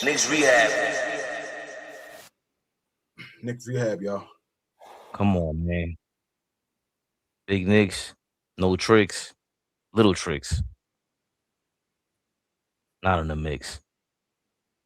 Knicks rehab. Knicks rehab, y'all. Come on, man. Big Knicks, no tricks, little tricks, not in the mix.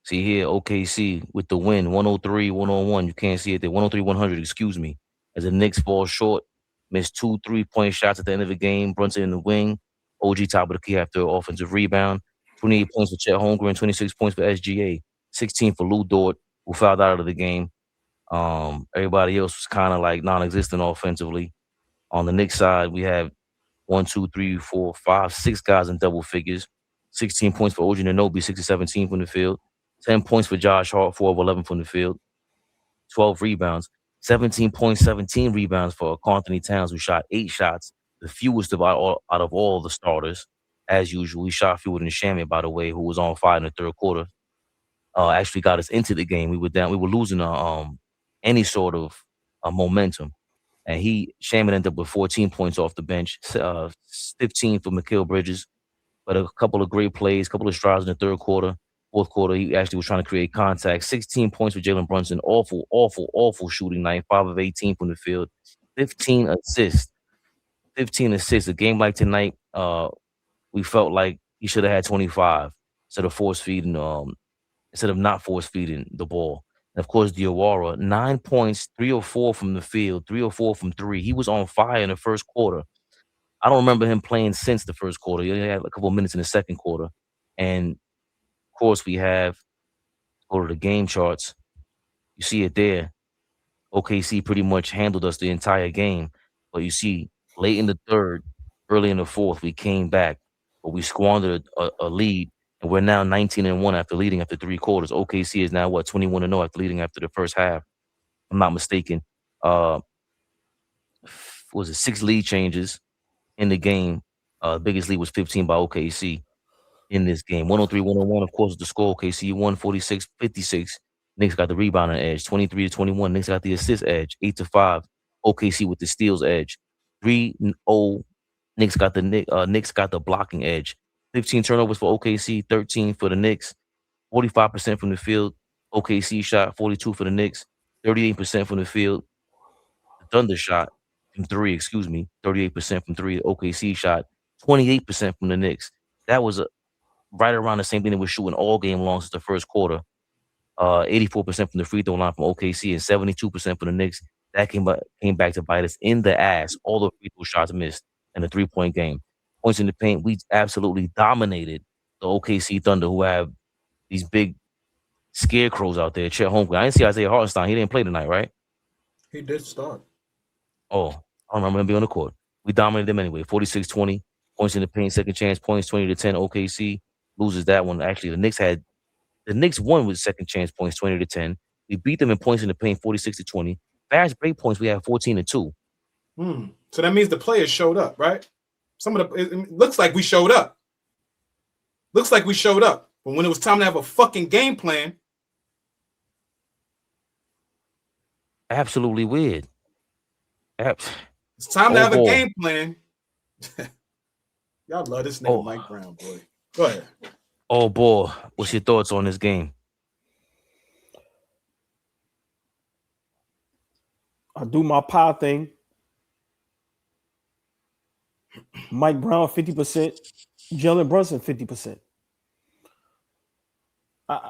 See here, OKC with the win, 103, 101. You can't see it there. 103, 100, excuse me. As the Knicks fall short, missed 2 3-point shots at the end of the game. Brunson in the wing. OG top of the key after offensive rebound. 28 points for Chet Holmgren, 26 points for SGA, 16 for Lou Dort, who fouled out of the game. Everybody else was kind of like non-existent offensively. On the Knicks side, we have 1, 2, 3, 4, 5, 6 guys in double figures. 16 points for OG Anunoby, 6 of 17 from the field. 10 points for Josh Hart, 4 of 11 from the field. 12 rebounds. 17 points, 17 rebounds for Anthony Towns, who shot 8 shots, the fewest out of all the starters. As usual, he shot fewer than Shamit, by the way, who was on fire in the third quarter. Actually got us into the game. We were down. We were losing any sort of momentum. And Shamit ended up with 14 points off the bench, 15 for Mikal Bridges, but a couple of great plays, a couple of strides in the third quarter. Fourth quarter, he actually was trying to create contact. 16 points for Jalen Brunson. Awful, awful, awful shooting night. 5 of 18 from the field. 15 assists. 15 assists. A game like tonight, we felt like he should have had 25 instead of not force feeding the ball. And of course, Diawara, 9 points, 3 or 4 from the field, 3 or 4 from 3. He was on fire in the first quarter. I don't remember him playing since the first quarter. He only had a couple of minutes in the second quarter. And of course, we have go to the game charts. You see it there. OKC pretty much handled us the entire game. But you see, late in the third, early in the fourth, we came back. But we squandered a lead. And we're now 19-1 after leading after 3 quarters. OKC is now, 21-0 after leading after the first half. I'm not mistaken. Was it 6 lead changes in the game? Biggest lead was 15 by OKC in this game. 103-101, of course, the score. OKC won 46-56. Knicks got the rebounding edge. 23-21. Knicks got the assist edge. 8-5. OKC with the steals edge. 3-0. Knicks got the blocking edge. 15 turnovers for OKC, 13 for the Knicks. 45% from the field. OKC shot 42 for the Knicks. 38% from the field. The Thunder shot from 3, 38% from 3. OKC shot 28% from the Knicks. That was right around the same thing they were shooting all game long since the first quarter. 84% from the free throw line from OKC and 72% for the Knicks. That came back to bite us in the ass. All the free throw shots missed in the 3-point game. Points in the paint, we absolutely dominated the OKC Thunder, who have these big scarecrows out there. Chet Holmgren. I didn't see Isaiah Hartenstein. He didn't play tonight, right? He did start. Oh, I don't remember him being on the court. We dominated them anyway. 46-20. Points in the paint, second chance points, 20-10. OKC loses that one. Actually, the Knicks won with second chance points, 20-10. We beat them in points in the paint, 46-20. Fast break points, we have 14-2. So that means the players showed up, right? It looks like we showed up. But when it was time to have a fucking game plan, absolutely weird. It's time to have a game plan. Y'all love this nigga Mike Brown, boy. Go ahead. Oh, boy. What's your thoughts on this game? I do my pie thing. Mike Brown, 50%. Jalen Brunson, 50%. I'm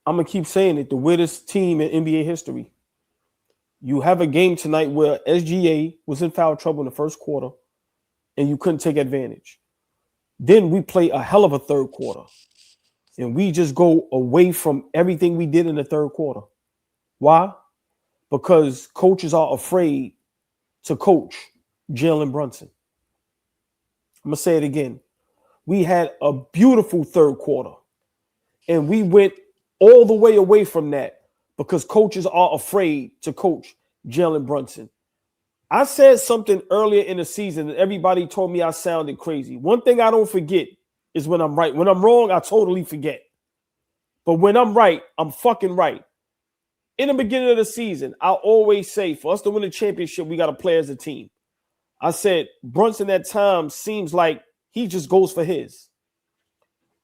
going to keep saying it. The weirdest team in NBA history. You have a game tonight where SGA was in foul trouble in the first quarter, and you couldn't take advantage. Then we play a hell of a third quarter, and we just go away from everything we did in the third quarter. Why? Because coaches are afraid to coach Jalen Brunson. I'm going to say it again. We had a beautiful third quarter, and we went all the way away from that because coaches are afraid to coach Jalen Brunson. I said something earlier in the season and everybody told me I sounded crazy. One thing I don't forget is when I'm right. When I'm wrong, I totally forget. But when I'm right, I'm fucking right. In the beginning of the season, I always say for us to win the championship, we got to play as a team. I said Brunson at times seems like he just goes for his.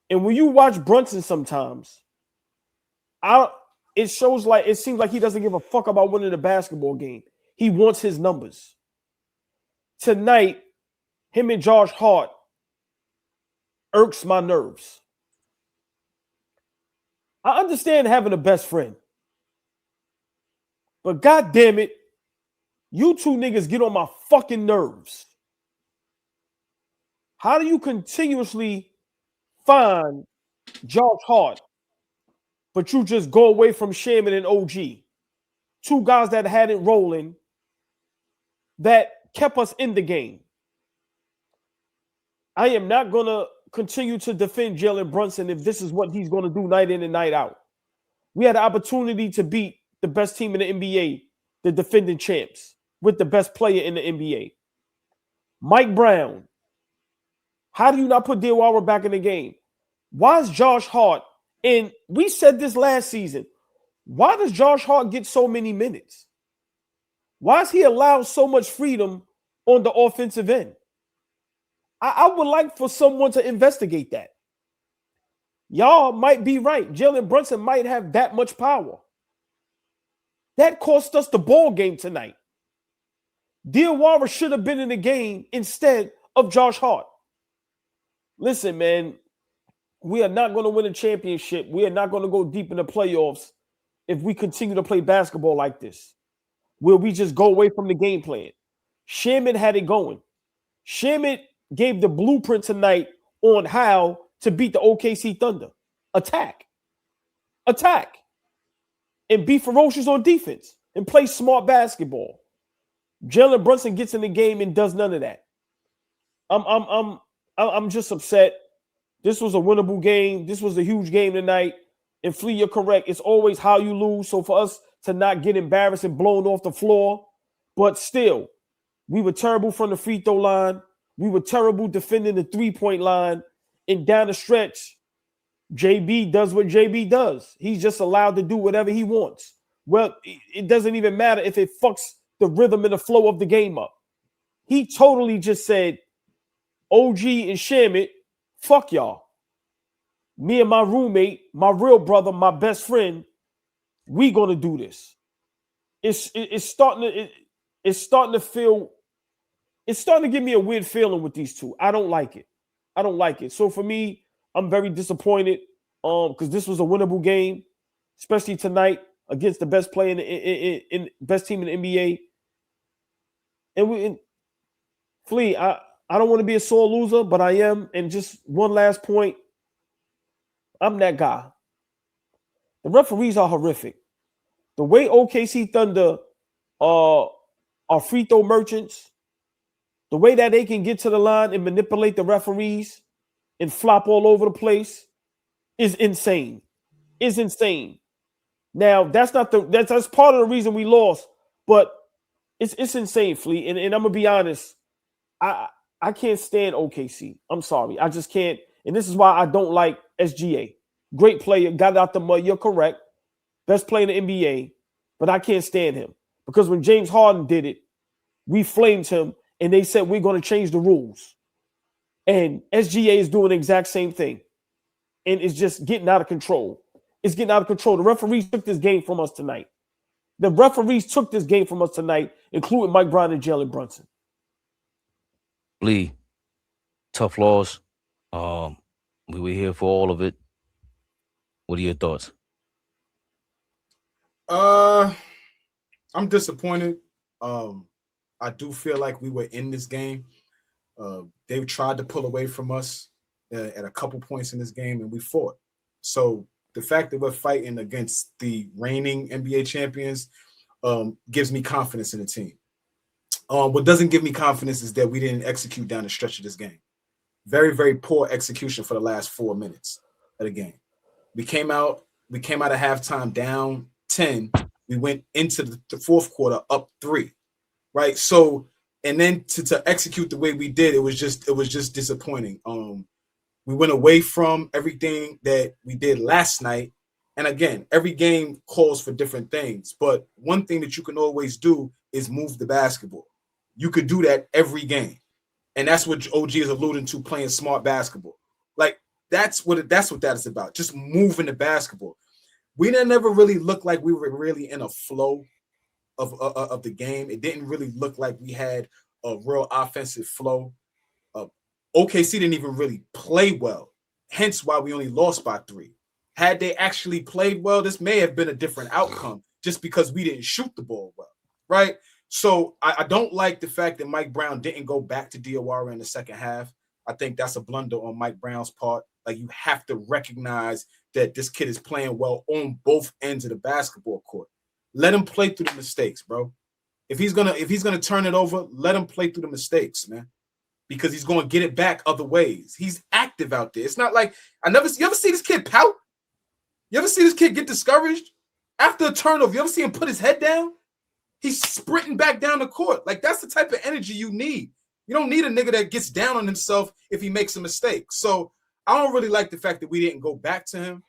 And when you watch Brunson sometimes, It seems like he doesn't give a fuck about winning a basketball game. He wants his numbers. Tonight, him and Josh Hart irks my nerves. I understand having a best friend. But God damn it, you two niggas get on my fucking nerves. How do you continuously find Josh Hart, but you just go away from Shaman and OG? Two guys that had it rolling, that kept us in the game. I am not going to continue to defend Jalen Brunson if this is what he's going to do night in and night out. We had an opportunity to beat the best team in the NBA, the defending champs, with the best player in the NBA. Mike Brown. How do you not put Diawara back in the game? Why is Josh Hart, and we said this last season, why does Josh Hart get so many minutes? Why is he allowed so much freedom on the offensive end? I would like for someone to investigate that. Y'all might be right. Jalen Brunson might have that much power. That cost us the ball game tonight. Diawara should have been in the game instead of Josh Hart. Listen, man, we are not going to win a championship. We are not going to go deep in the playoffs if we continue to play basketball like this, where we just go away from the game plan. Shaman had it going. Shaman gave the blueprint tonight on how to beat the OKC Thunder. Attack, and be ferocious on defense and play smart basketball. Jalen Brunson gets in the game and does none of that. I'm just upset. This was a winnable game. This was a huge game tonight. And Flea, you're correct. It's always how you lose. So for us to not get embarrassed and blown off the floor, but still, we were terrible from the free throw line. We were terrible defending the three-point line. And down the stretch, JB does what JB does. He's just allowed to do whatever he wants. Well, it doesn't even matter if it fucks the rhythm and the flow of the game up. He totally just said, OG and Shamit, fuck y'all. Me and my roommate, my real brother, my best friend, we gonna do this. It's starting to feel, it's starting to give me a weird feeling with these two. I don't like it. So for me, I'm very disappointed because this was a winnable game, especially tonight against the best player in best team in the NBA. And Flea, I don't want to be a sore loser, but I am. And just one last point, I'm that guy. The referees are horrific. The way OKC Thunder are free throw merchants, the way that they can get to the line and manipulate the referees and flop all over the place is insane. Now, that's part of the reason we lost, but it's insane, Flea. And I'm gonna be honest, I can't stand OKC. I'm sorry. I just can't. And this is why I don't like SGA. Great player, got it out the mud. You're correct. Best player in the NBA, but I can't stand him. Because when James Harden did it, we flamed him and they said we're going to change the rules. And SGA is doing the exact same thing. And it's just getting out of control. The referees took this game from us tonight. Including Mike Brown and Jalen Brunson. Lee, tough loss. We were here for all of it. What are your thoughts? I'm disappointed. I do feel like we were in this game. They tried to pull away from us at a couple points in this game, and we fought. So the fact that we're fighting against the reigning NBA champions gives me confidence in the team. What doesn't give me confidence is that we didn't execute down the stretch of this game. Very, very poor execution for the last 4 minutes of the game. We came out of halftime down 10. We went into the fourth quarter up 3, right? So, and then to execute the way we did, it was just disappointing. We went away from everything that we did last night. And again, every game calls for different things. But one thing that you can always do is move the basketball. You could do that every game. And that's what OG is alluding to, playing smart basketball. Like, that's what that is about, just moving the basketball. we didn't never really look like we were really in a flow of the game. It didn't really look like we had a real offensive flow. OKC didn't even really play well, hence why we only lost by 3. Had they actually played well, this may have been a different outcome just because we didn't shoot the ball well, right? So I don't like the fact that Mike Brown didn't go back to Diawara in the second half. I think that's a blunder on Mike Brown's part. Like, you have to recognize that this kid is playing well on both ends of the basketball court. Let him play through the mistakes, bro. If he's gonna turn it over, let him play through the mistakes, man. Because he's going to get it back other ways. He's active out there. It's not like you ever see this kid pout? You ever see this kid get discouraged after a turnover? You ever see him put his head down? He's sprinting back down the court. Like, that's the type of energy you need. You don't need a nigga that gets down on himself if he makes a mistake. So I don't really like the fact that we didn't go back to him.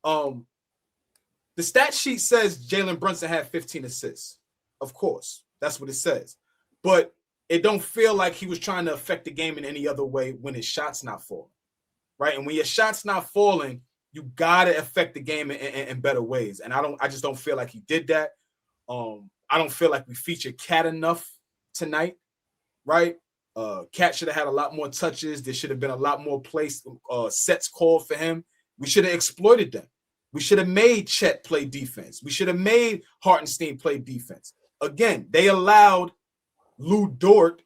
The stat sheet says Jalen Brunson had 15 assists. Of course, that's what it says. But it don't feel like he was trying to affect the game in any other way when his shot's not falling, right? And when your shot's not falling, you gotta affect the game in better ways. And I just don't feel like he did that. I don't feel like we featured Cat enough tonight, right? Cat should have had a lot more touches. There should have been a lot more sets called for him. We should have exploited them. We should have made Chet play defense. We should have made Hartenstein play defense. Again, they allowed Lou Dort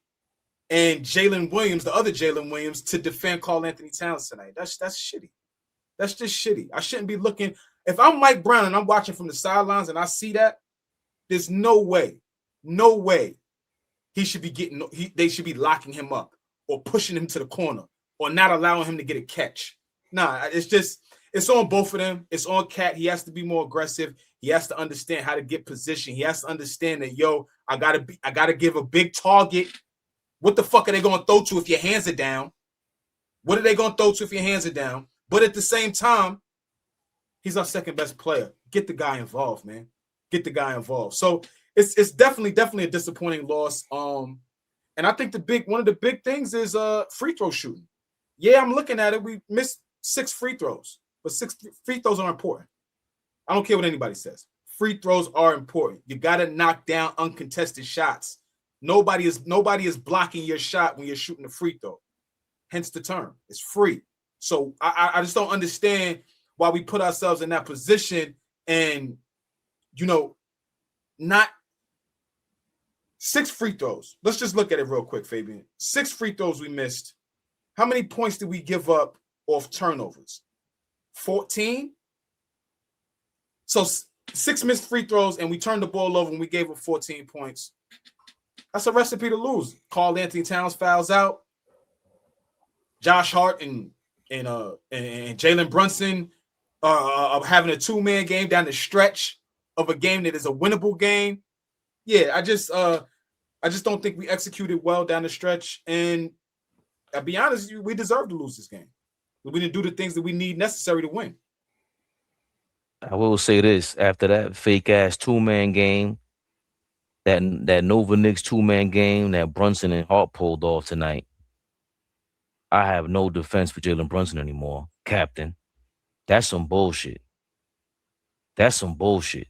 and Jalen Williams, the other Jalen Williams, to defend Karl Anthony Towns tonight. That's shitty. That's just shitty. I shouldn't be looking. If I'm Mike Brown and I'm watching from the sidelines and I see that, there's no way he should be they should be locking him up or pushing him to the corner or not allowing him to get a catch. Nah, it's on both of them. It's on Cat. He has to be more aggressive. He has to understand how to get position. He has to understand that, I gotta give a big target. What the fuck are they gonna throw to if your hands are down? What are they gonna throw to if your hands are down? But at the same time, he's our second best player. Get the guy involved, man. Get the guy involved. So it's definitely a disappointing loss. And I think one of the big things is free throw shooting. Yeah, I'm looking at it. We missed 6 free throws, but 6 free throws are important. I don't care what anybody says. Free throws are important. You got to knock down uncontested shots. Nobody is blocking your shot when you're shooting a free throw. Hence the term. It's free. So I just don't understand why we put ourselves in that position and, not 6 free throws. Let's just look at it real quick, Fabian. 6 free throws we missed. How many points did we give up off turnovers? 14? So 6 missed free throws, and we turned the ball over and we gave up 14 points. That's a recipe to lose. Karl Anthony Towns fouls out. Josh Hart and Jalen Brunson are having a 2-man game down the stretch of a game that is a winnable game. Yeah, I just don't think we executed well down the stretch. And I'll be honest, we deserve to lose this game. We didn't do the things that we need necessary to win. I will say this: after that fake ass 2-man game, that Nova Knicks 2-man game that Brunson and Hart pulled off tonight, I have no defense for Jalen Brunson anymore, Captain. That's some bullshit. That's some bullshit.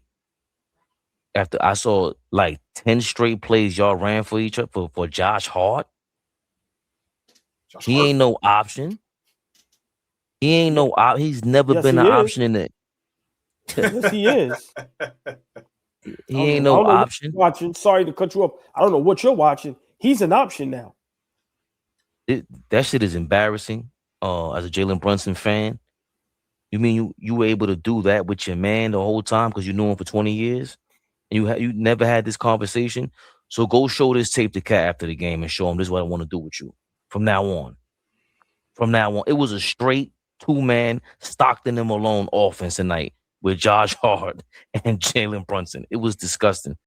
After I saw like 10 straight plays y'all ran for each other for Josh Hart, he ain't no option. He ain't no option. He's never been an option in it. Yes, he is. He ain't no option. Watching. Sorry to cut you off. I don't know what you're watching. He's an option now. That shit is embarrassing. As a Jalen Brunson fan, you mean you were able to do that with your man the whole time because you knew him for 20 years, and you never had this conversation? So go show this tape to Cat after the game and show him this is what I want to do with you from now on. From now on, it was a straight 2-man Stockton and Malone offense tonight with Josh Hart and Jalen Brunson. It was disgusting.